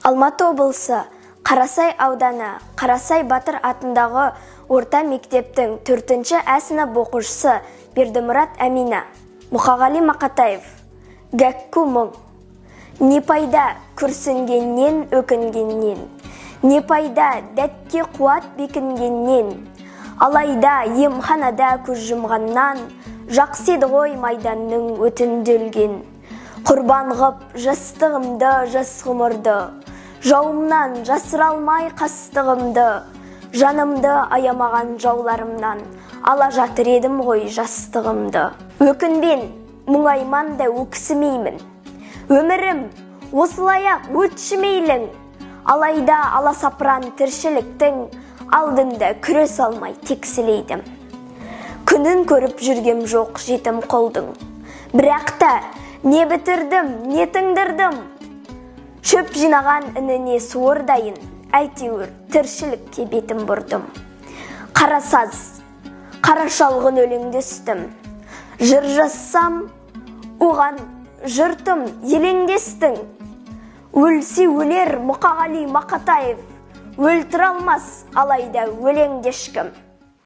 Алматы облысы Қарасай ауданы Қарасай Батыр атындағы орта мектептің 4-ші А сынып оқушысы Бердімұрат Әмина. Мұқағали Мақатаев. Гәкку мұң. Не пайда күрсінгеннен, өкінгеннен. Не пайда дәтке қуат бекінгеннен. Алайда емханада көз жұмғаннан, жақсы еді ғой майданның өтінделген. Құрбан ғып жастығымды, жас ғұмырды, жауымнан жасыра алмай қастығымды, жанымды аямаған жауларымнан ала жатыр едім ғой жастығымды. Өкінбен, мұңайман да өксімеймін. Өмірім осылай-ақ өтші мейлің, алайда аласапыран тіршіліктің алдында күрес алмай тексілейдім. Күнін көріп жүргем жоқ жетім қолдың, бірақ та не бітірдім, не тыңдырдым. Шөп жинаған ініне суырдайын, әйтеуір тіршілікке бетім бұрдым. Қарасаз, қара шалғын өлеңдестім. Жыр жазсам, оған жұртым елеңдестің. Өлсе өлер Мұқағали Мақатаев, өлтіре алмас алайда өлеңді ешкім.